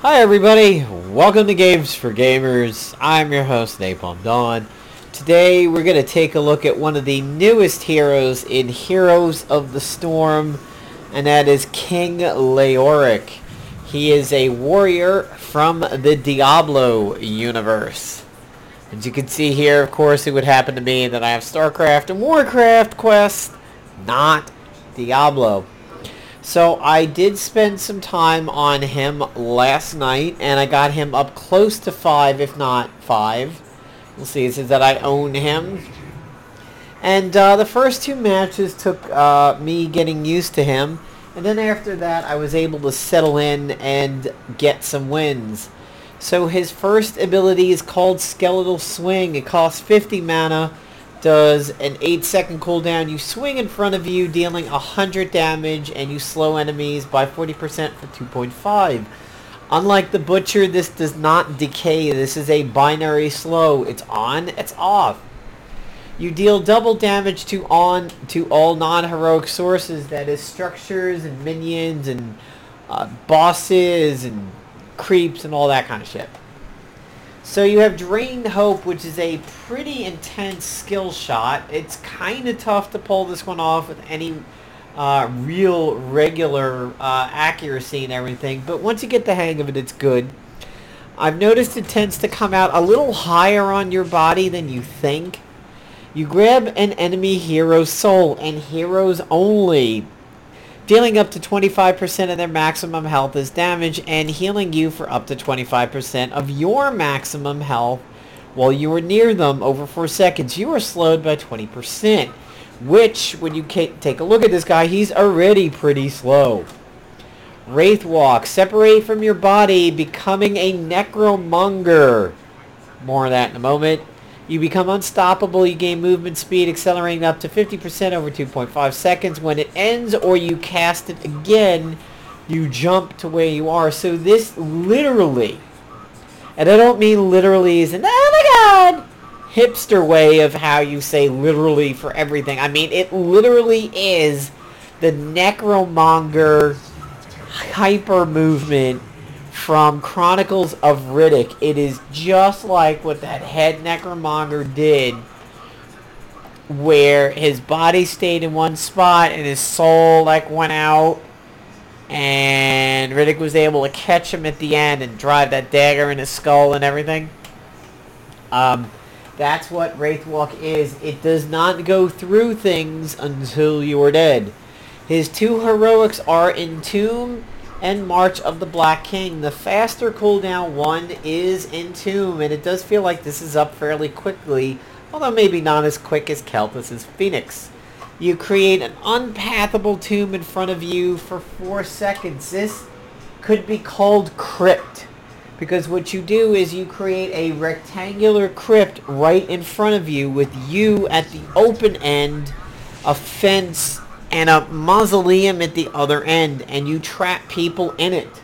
Hi everybody, welcome to Games for Gamers. I'm your host Napalm Dawn. Today we're going to take a look at one of the newest heroes in Heroes of the Storm, and that is King Leoric. He is a warrior from the Diablo universe. As you can see here, of course, it would happen to me that I have StarCraft and Warcraft quests, not Diablo. So I did spend some time on him last night, and I got him up close to 5, if not 5. We'll see. It says that I own him. And the first two matches took me getting used to him. And then after that, I was able to settle in and get some wins. So his first ability is called Skeletal Swing. It costs 50 mana. Does an 8-second cooldown. You swing in front of you, dealing 100 damage, and you slow enemies by 40% for 2.5. Unlike the Butcher, this does not decay. This is a binary slow. It's on, it's off. You deal double damage to all non-heroic sources, that is structures and minions and bosses and creeps and all that kind of shit. So you have Drained Hope, which is a pretty intense skill shot. It's kind of tough to pull this one off with any real regular accuracy and everything. But once you get the hang of it, it's good. I've noticed it tends to come out a little higher on your body than you think. You grab an enemy hero's soul, and heroes only, dealing up to 25% of their maximum health as damage and healing you for up to 25% of your maximum health while you are near them over 4 seconds. You are slowed by 20%, which, when you take a look at this guy, he's already pretty slow. Wraith Walk. Separate from your body, becoming a necromonger. More of that in a moment. You become unstoppable. You gain movement speed, accelerating up to 50% over 2.5 seconds. When it ends or you cast it again, you jump to where you are. So this literally, and I don't mean literally as in, oh my god, hipster way of how you say literally for everything. I mean, it literally is the necromonger hyper movement from Chronicles of Riddick. It is just like what that head necromonger did, where his body stayed in one spot and his soul like went out, and Riddick was able to catch him at the end and drive that dagger in his skull and everything. That's what Wraithwalk is. It does not go through things until you are dead. His two heroics are Entomb and March of the Black King. The faster cooldown one is Entomb, and it does feel like this is up fairly quickly, although maybe not as quick as Kelthus' Phoenix. You create an unpathable tomb in front of you for 4 seconds. This could be called Crypt, because what you do is you create a rectangular crypt right in front of you with you at the open end, a fence, and a mausoleum at the other end, and you trap people in it.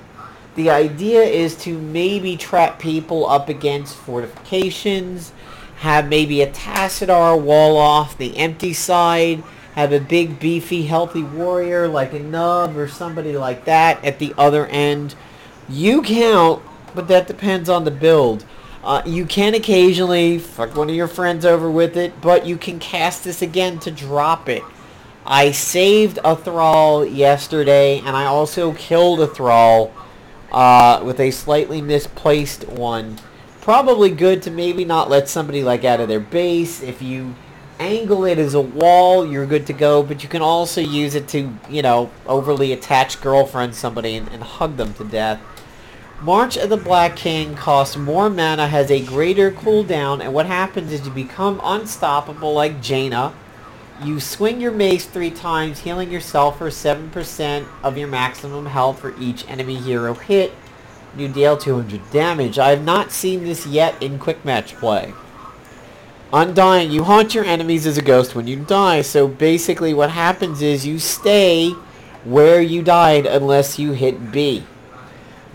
The idea is to maybe trap people up against fortifications, have maybe a Tassadar wall off the empty side, have a big beefy healthy warrior like a Nub or somebody like that at the other end. You count, but that depends on the build. You can occasionally fuck one of your friends over with it, but you can cast this again to drop it. I saved a Thrall yesterday, and I also killed a Thrall with a slightly misplaced one. Probably good to maybe not let somebody like out of their base. If you angle it as a wall, you're good to go, but you can also use it to, you know, overly attach girlfriend somebody and hug them to death. March of the Black King costs more mana, has a greater cooldown, and what happens is you become unstoppable like Jaina. You swing your mace 3 times, healing yourself for 7% of your maximum health for each enemy hero hit. You deal 200 damage. I have not seen this yet in quick match play. Undying. You haunt your enemies as a ghost when you die. So basically what happens is you stay where you died unless you hit B.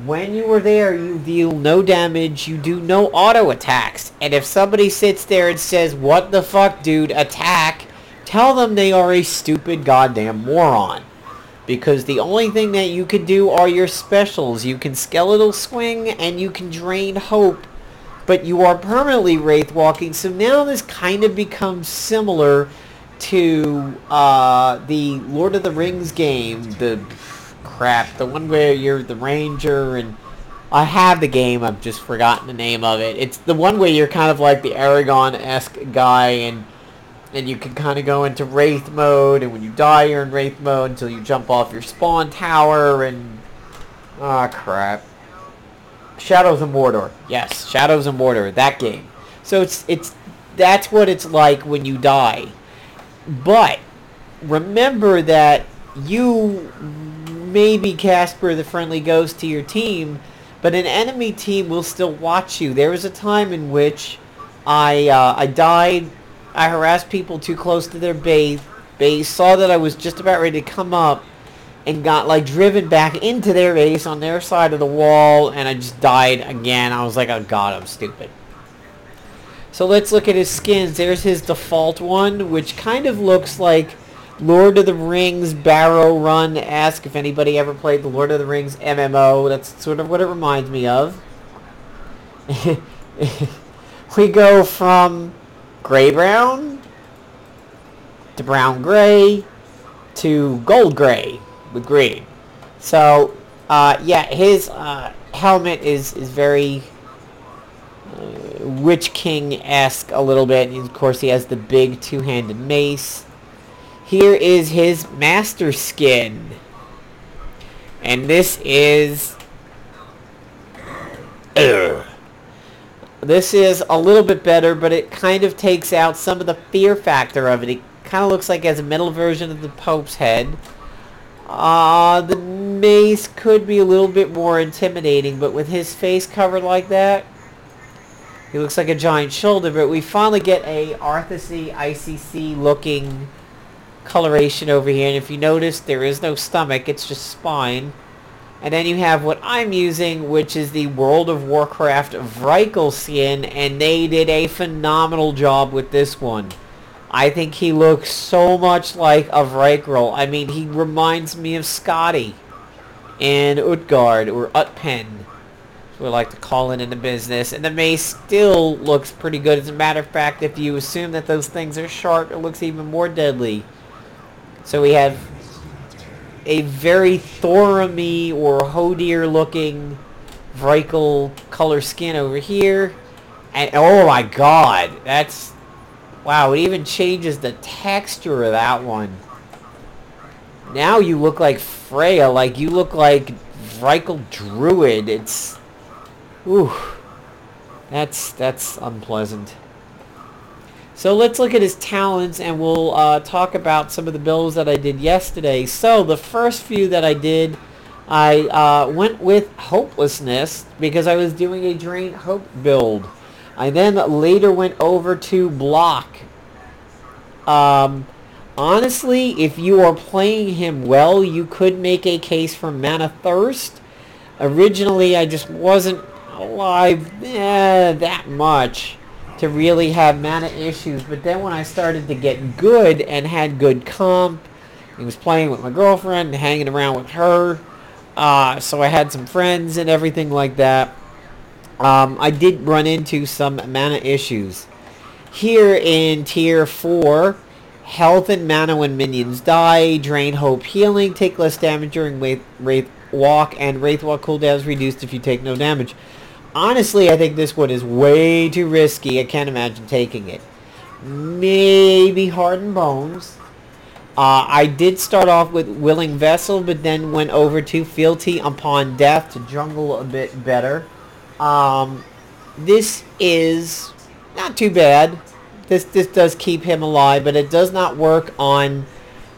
When you are there, you deal no damage. You do no auto attacks. And if somebody sits there and says, "What the fuck, dude, attack," tell them they are a stupid goddamn moron. because the only thing that you can do are your specials. You can skeletal swing and you can drain hope, but you are permanently wraith walking. So now this kind of becomes similar to the Lord of the Rings game, the one where you're the ranger, and I have the game, I've just forgotten the name of it. It's the one where you're kind of like the Aragorn-esque guy, and you can kind of go into Wraith mode, and when you die, you're in Wraith mode until you jump off your spawn tower, and... ah, crap. Shadows of Mordor. Yes, Shadows of Mordor, that game. So that's what it's like when you die. But remember that you may be Casper the Friendly Ghost to your team, but an enemy team will still watch you. There was a time in which I died. I harassed people too close to their base, saw that I was just about ready to come up, and got like driven back into their base on their side of the wall, and I just died again. I was like, oh god, I'm stupid. So let's look at his skins. There's his default one, which kind of looks like Lord of the Rings Barrow Run-esque. If anybody ever played the Lord of the Rings MMO, that's sort of what it reminds me of. We go from gray-brown to brown-gray to gold-gray with green. So, yeah, his helmet is very Witch King-esque a little bit. And of course, he has the big two-handed mace. Here is his master skin. And this is... this is a little bit better, but it kind of takes out some of the fear factor of it. It kind of looks like it has a metal version of the Pope's head. The mace could be a little bit more intimidating, but with his face covered like that, he looks like a giant shoulder. But we finally get a Arthasy ICC looking coloration over here, and if you notice, there is no stomach, it's just spine. And then you have what I'm using, which is the World of Warcraft Vrykul skin, and they did a phenomenal job with this one. I think he looks so much like a Vrykul. I mean, he reminds me of Scotty and Utgard, or Utpen, as we like to call it in the business. And the mace still looks pretty good. As a matter of fact, if you assume that those things are sharp, it looks even more deadly. So we have a very Thorumy or Hodir looking Vrykul color skin over here. And oh my god, that's... wow, it even changes the texture of that one. Now you look like Freya, like you look like Vrykul Druid. It's... ooh. That's unpleasant. So let's look at his talents, and we'll talk about some of the builds that I did yesterday. So the first few that I did, I went with Hopelessness because I was doing a Drain Hope build. I then later went over to Block. Honestly, if you are playing him well, you could make a case for Mana Thirst. Originally, I just wasn't alive that much to really have mana issues, but then when I started to get good and had good comp, I was playing with my girlfriend and hanging around with her, so I had some friends and everything like that. I did run into some mana issues. Here in Tier 4, health and mana when minions die, drain hope healing, take less damage during Wraith Walk, and Wraith Walk cooldown is reduced if you take no damage. Honestly, I think this one is way too risky. I can't imagine taking it. Maybe Hardened Bones. I did start off with Willing Vessel, but then went over to Fealty upon Death to jungle a bit better. This is not too bad. This does keep him alive, but it does not work on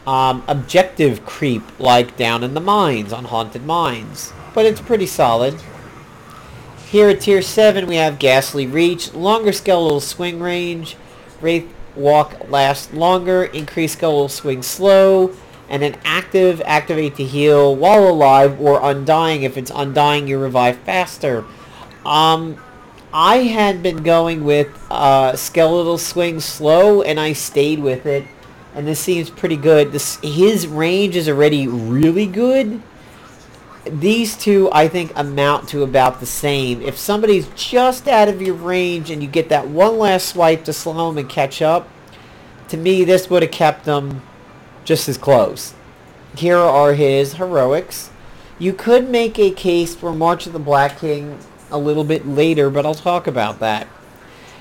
objective creep like down in the mines, on Haunted Mines. But it's pretty solid. Here at Tier 7 we have Ghastly Reach, longer skeletal swing range, Wraith Walk lasts longer, increased skeletal swing slow, and then activate to heal while alive, or undying. If it's undying, you revive faster. I had been going with skeletal swing slow, and I stayed with it. and this seems pretty good. His range is already really good. These two, I think, amount to about the same. If somebody's just out of your range and you get that one last swipe to slow them and catch up, to me, this would have kept them just as close. Here are his heroics. You could make a case for March of the Black King a little bit later, but I'll talk about that.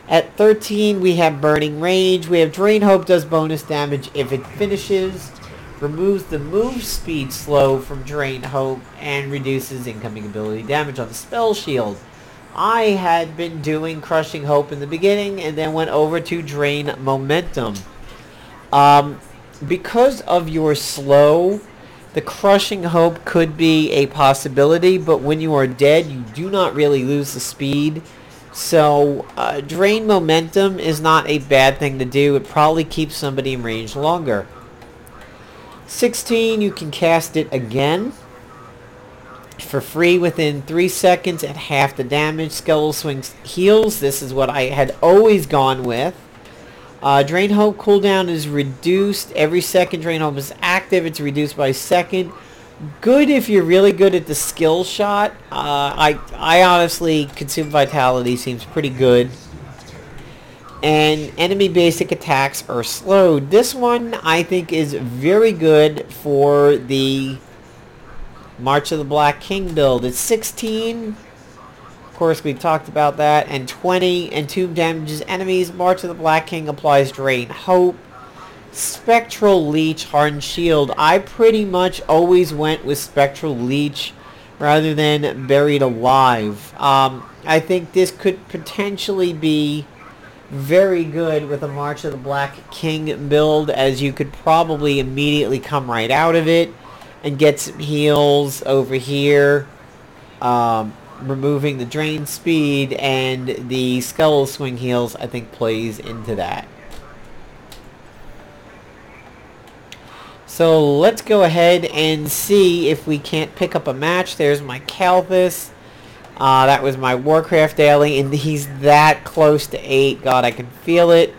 At 13, we have Burning Rage. We have Drain Hope does bonus damage if it finishes, removes the move speed slow from Drain Hope, and reduces incoming ability damage on the spell shield. I had been doing Crushing Hope in the beginning and then went over to Drain Momentum. Because of your slow, the Crushing Hope could be a possibility, but when you are dead, you do not really lose the speed. So, Drain Momentum is not a bad thing to do. It probably keeps somebody in range longer. 16, you can cast it again for free within 3 seconds at half the damage. Skeletal Swing heals. This is what I had always gone with. Drain Hope cooldown is reduced. Every second Drain Hope is active, it's reduced by a second. Good if you're really good at the skill shot. I honestly, Consume Vitality seems pretty good. And enemy basic attacks are slowed. This one, I think, is very good for the March of the Black King build. It's 16. Of course, we talked about that. And 20. Entomb damages enemies. March of the Black King applies Drain Hope. Spectral Leech, Hardened Shield. I pretty much always went with Spectral Leech rather than Buried Alive. I think this could potentially be very good with a March of the Black King build, as you could probably immediately come right out of it and get some heals over here, removing the drain speed, and the Skeletal Swing heals I think plays into that. So let's go ahead and see if we can't pick up a match. There's my Kalthus. That was my Warcraft daily, and he's that close to 8. God, I can feel it.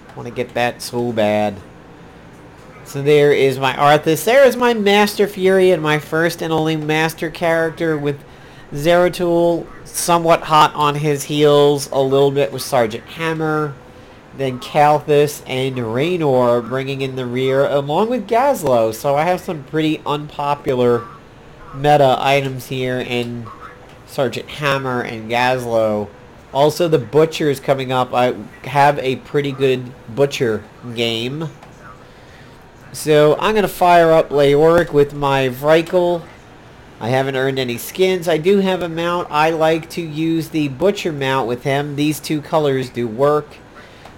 I want to get that so bad. So there is my Arthas. There is my Master Fury, and my first and only Master character with Zeratul. Somewhat hot on his heels. A little bit with Sergeant Hammer. Then Kalthus and Raynor bringing in the rear, along with Gazlowe. So I have some pretty unpopular meta items here in Sergeant Hammer and Gazlowe. Also, the Butcher is coming up. I have a pretty good Butcher game. So I'm going to fire up Leoric with my Vrykul. I haven't earned any skins. I do have a mount. I like to use the Butcher mount with him. These two colors do work.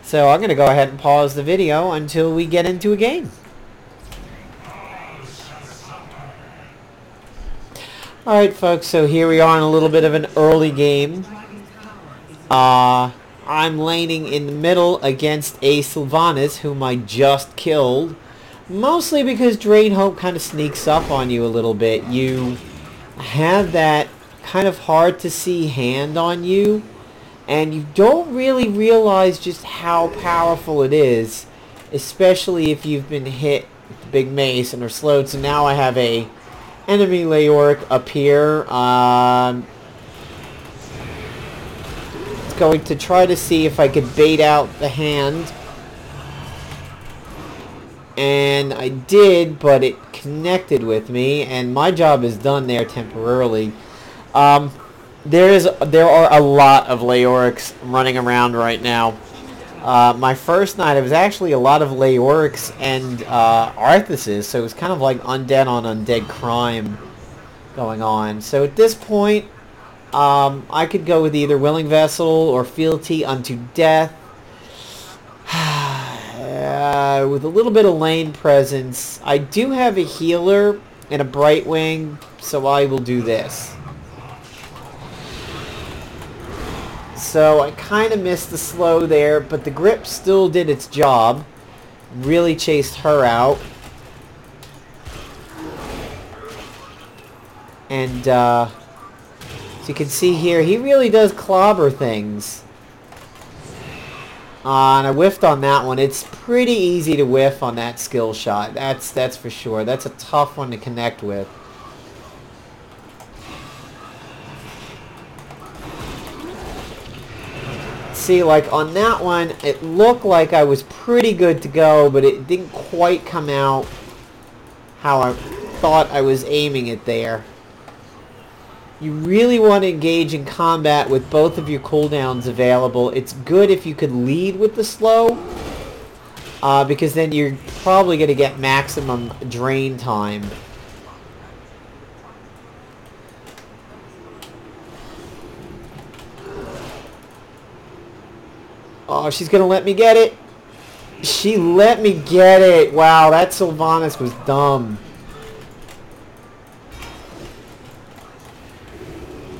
So I'm going to go ahead and pause the video until we get into a game. Alright folks, so here we are in a little bit of an early game. I'm laning in the middle against a Sylvanas, whom I just killed. Mostly because Drain Hope kind of sneaks up on you a little bit. You have that kind of hard to see hand on you, and you don't really realize just how powerful it is, especially if you've been hit with the big mace and are slowed. So now I have a enemy Leoric up here. It's going to try to see if I could bait out the hand. And I did, but it connected with me, and my job is done there temporarily. There are a lot of Leorics running around right now. My first night, it was actually a lot of Leorics and Arthuses, so it was kind of like undead on undead crime going on. So at this point, I could go with either Willing Vessel or Fealty unto Death. With a little bit of lane presence. I do have a healer and a Brightwing, so I will do this. So I kind of missed the slow there, but the grip still did its job. Really chased her out. And as you can see here, he really does clobber things. And I whiffed on that one. It's pretty easy to whiff on that skill shot. That's for sure. That's a tough one to connect with. See, like on that one, it looked like I was pretty good to go, but it didn't quite come out how I thought I was aiming it there. You really want to engage in combat with both of your cooldowns available. It's good if you could lead with the slow, because then you're probably going to get maximum drain time. Oh, she's going to let me get it. She let me get it. Wow, that Sylvanas was dumb.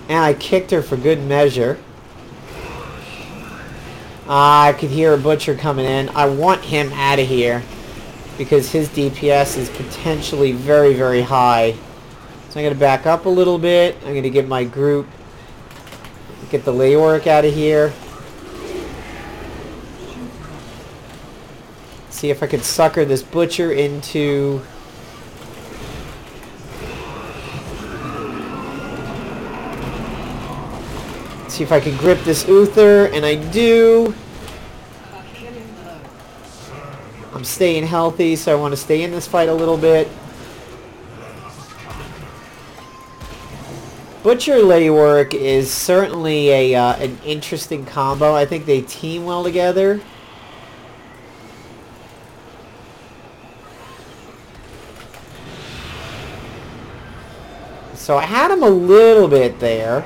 And I kicked her for good measure. I could hear a butcher coming in. I want him out of here because his DPS is potentially very, very high. So I'm going to back up a little bit. I'm going to get my group. Get the Leoric out of here. See if I can sucker this butcher into... See if I can grip this Uther, and I do. I'm staying healthy, so I want to stay in this fight a little bit. Butcher Leoric is certainly an interesting combo. I think they team well together. So I had him a little bit there.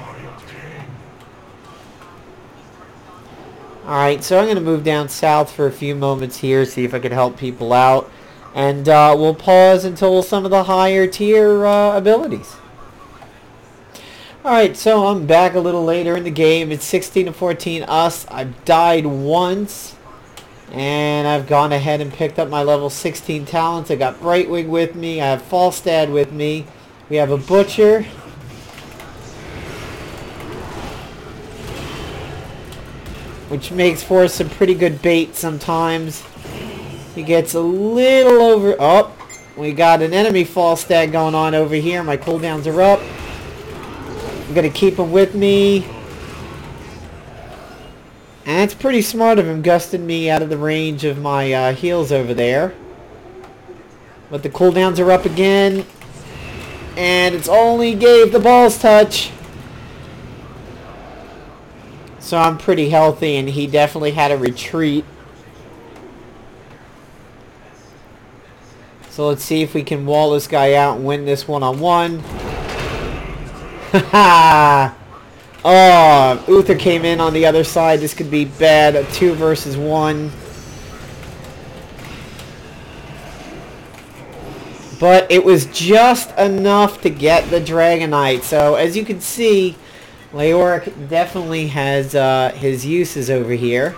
Alright, so I'm going to move down south for a few moments here, see if I can help people out. And we'll pause until some of the higher tier abilities. Alright, so I'm back a little later in the game. It's 16-14 us. I've died once. And I've gone ahead and picked up my level 16 talents. I got Brightwing with me. I have Falstad with me. We have a Butcher. Which makes for some pretty good bait sometimes. He gets a little over... Oh, we got an enemy Falstad going on over here. My cooldowns are up. I'm going to keep him with me. And it's pretty smart of him gusting me out of the range of my heals over there. But the cooldowns are up again. And it's only gave the balls touch. So I'm pretty healthy, and he definitely had a retreat. So let's see if we can wall this guy out and win this one-on-one. Haha! Oh, Uther came in on the other side. This could be bad. A 2 versus 1. But it was just enough to get the Dragonite. So as you can see, Leoric definitely has his uses over here.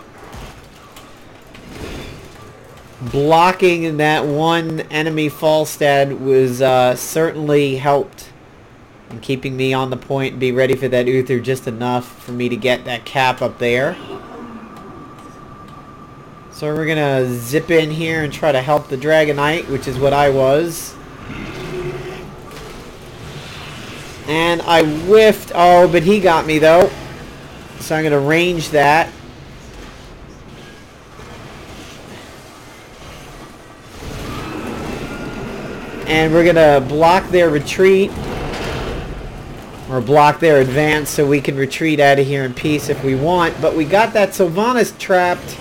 Blocking that one enemy Falstad was certainly helped in keeping me on the point and be ready for that Uther just enough for me to get that cap up there. So we're going to zip in here and try to help the Dragonite, which is what I was. And I whiffed. Oh, but he got me, though. So I'm going to range that. And we're going to block their retreat. Or block their advance so we can retreat out of here in peace if we want. But we got that Sylvanas trapped.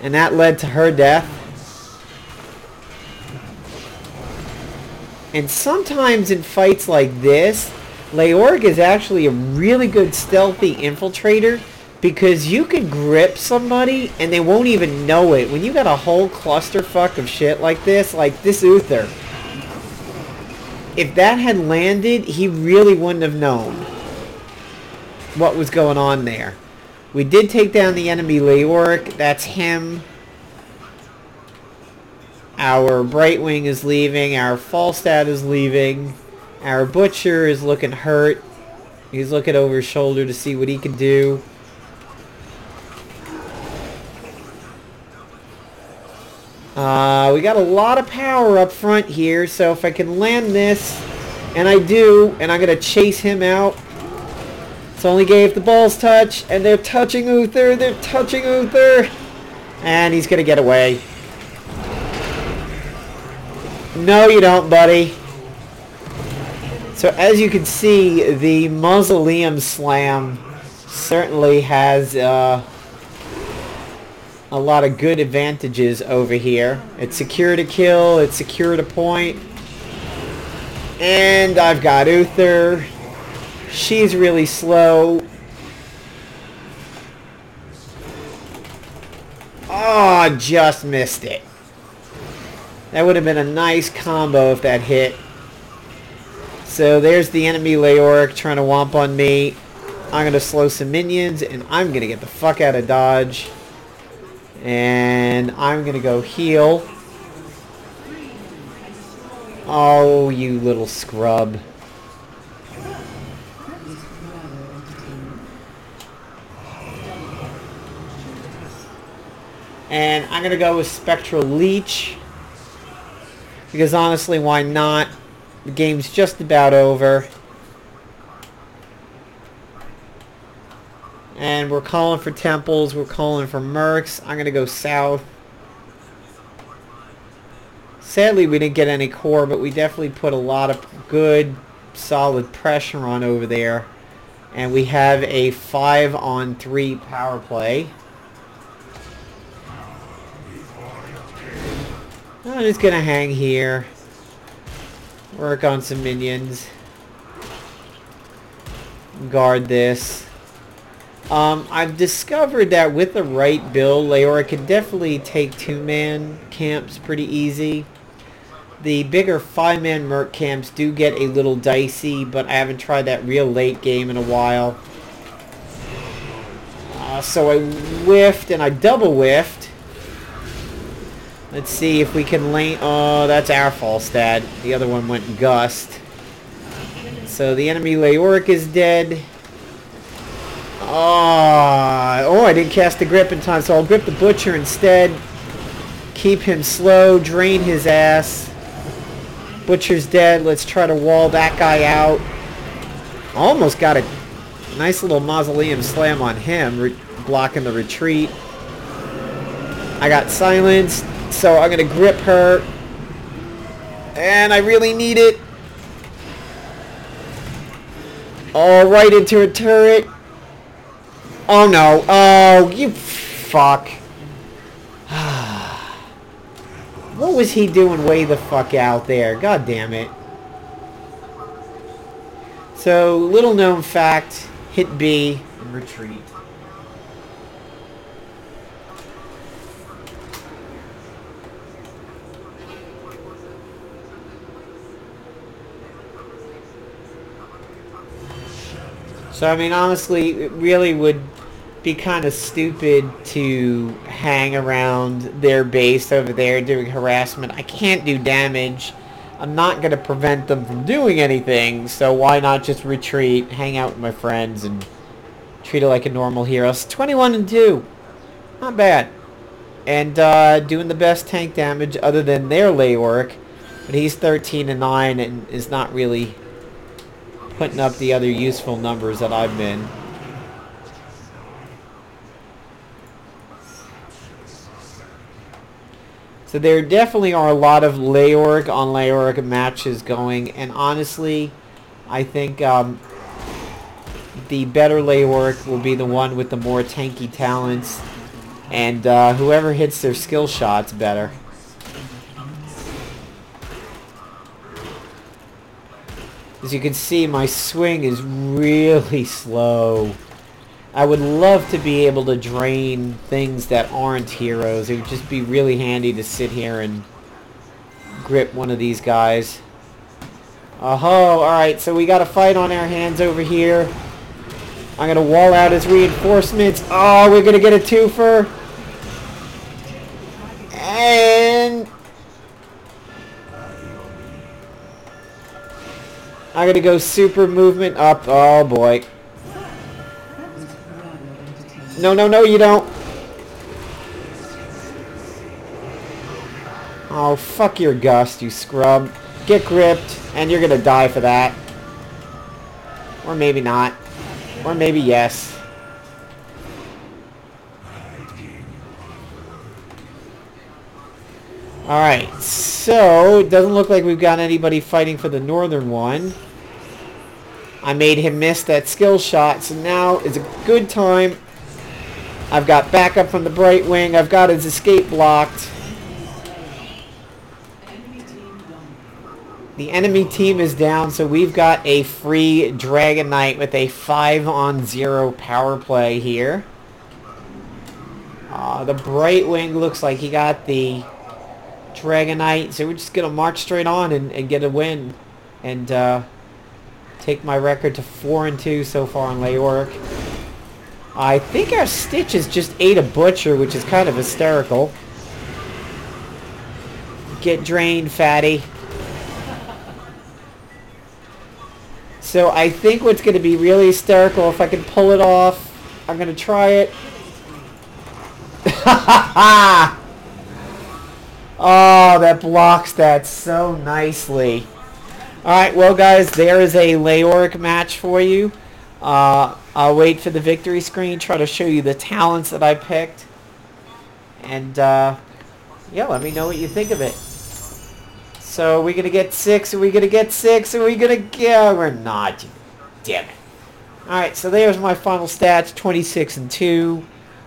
And that led to her death. And sometimes in fights like this, Leoric is actually a really good stealthy infiltrator because you can grip somebody and they won't even know it. When you got a whole clusterfuck of shit like this Uther, if that had landed, he really wouldn't have known what was going on there. We did take down the enemy Leoric. That's him. Our Brightwing is leaving. Our Falstad is leaving. Our Butcher is looking hurt. He's looking over his shoulder to see what he can do. We got a lot of power up front here, so if I can land this, and I do, and I'm going to chase him out. It's only gave the balls touch, and they're touching Uther, and he's going to get away. No, you don't, buddy. So as you can see, the Mausoleum Slam certainly has a lot of good advantages over here. It's secured a kill, it's secured a point. And I've got Uther. She's really slow. Oh, just missed it. That would have been a nice combo if that hit. So there's the enemy Leoric trying to womp on me. I'm going to slow some minions, and I'm going to get the fuck out of dodge. And I'm going to go heal. Oh, you little scrub. And I'm going to go with Spectral Leech. Because honestly, why not? The game's just about over. And we're calling for temples. We're calling for mercs. I'm going to go south. Sadly, we didn't get any core, but we definitely put a lot of good, solid pressure on over there. And we have a 5-on-3 power play. I'm just going to hang here. Work on some minions. Guard this. I've discovered that with the right build, Leoric can definitely take 2-man camps pretty easy. The bigger 5-man merc camps do get a little dicey, but I haven't tried that real late game in a while. So I whiffed, and I double whiffed. Let's see if we can lane... Oh, that's our Falstad. The other one went Gust. So the enemy Leoric is dead. Oh, I didn't cast the grip in time, so I'll grip the Butcher instead. Keep him slow, drain his ass. Butcher's dead. Let's try to wall that guy out. Almost got a nice little Mausoleum Slam on him, blocking the retreat. I got silenced, so I'm going to grip her. And I really need it. Oh, right into her turret. Oh no. Oh, you fuck. What was he doing way the fuck out there? God damn it. So, little known fact, hit B and retreat. So, I mean, honestly, it really would be kind of stupid to hang around their base over there doing harassment. I can't do damage. I'm not going to prevent them from doing anything, so why not just retreat, hang out with my friends, and treat it like a normal hero. It's 21-2. Not bad. And doing the best tank damage other than their Leoric, but he's 13-9 and is not really putting up the other useful numbers that I've been. So there definitely are a lot of Leoric on Leoric matches going, and honestly, I think the better Leoric will be the one with the more tanky talents, and whoever hits their skill shots better. As you can see, my swing is really slow. I would love to be able to drain things that aren't heroes. It would just be really handy to sit here and grip one of these guys. Oh, alright, so we got a fight on our hands over here. I'm going to wall out his reinforcements. Oh, we're going to get a twofer. And I'm going to go super movement up. Oh, boy. No, no, no, you don't. Oh, fuck your gust, you scrub. Get gripped, and you're gonna die for that. Or maybe not. Or maybe yes. Alright, so it doesn't look like we've got anybody fighting for the northern one. I made him miss that skill shot, so now is a good time. I've got backup from the Bright Wing. I've got his escape blocked. The enemy team is down, so we've got a free Dragon Knight with a 5-on-0 power play here. The Bright Wing looks like he got the Dragon Knight, so we're just going to march straight on and get a win. And take my record to 4-2 so far on Leoric. I think our Stitches just ate a Butcher, which is kind of hysterical. Get drained, fatty. So I think what's going to be really hysterical, if I can pull it off, I'm going to try it. Oh, that blocks that so nicely. Alright, well guys, there is a Leoric match for you. I'll wait for the victory screen, try to show you the talents that I picked. And, yeah, let me know what you think of it. So, are we going to get 6? Are we going to get 6? Are we going to get... We're not. Damn it. Alright, so there's my final stats. 26-2.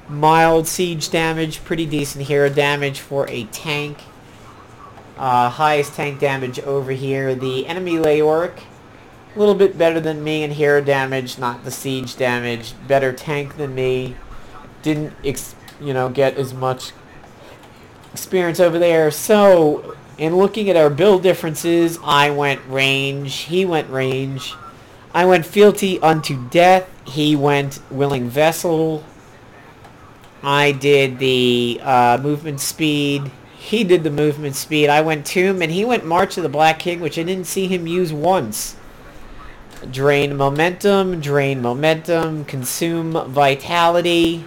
Mild siege damage. Pretty decent hero damage for a tank. Highest tank damage over here. The enemy Leoric. A little bit better than me in hero damage. Not the siege damage. Better tank than me. Didn't, get as much experience over there. So... in looking at our build differences, I went range, he went range. I went fealty unto death, he went willing vessel. I did the movement speed, he did the movement speed. I went tomb, and he went march of the Black King, which I didn't see him use once. Drain momentum, consume vitality.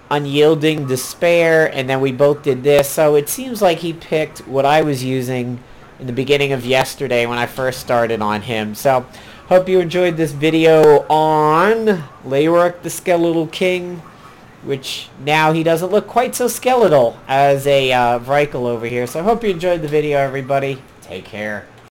Unyielding despair, and then we both did this. So it seems like he picked what I was using in the beginning of yesterday when I first started on him. So hope you enjoyed this video on Leoric the Skeletal King, which now he doesn't look quite so skeletal as a Vrykul over here. So I hope you enjoyed the video, everybody. Take care.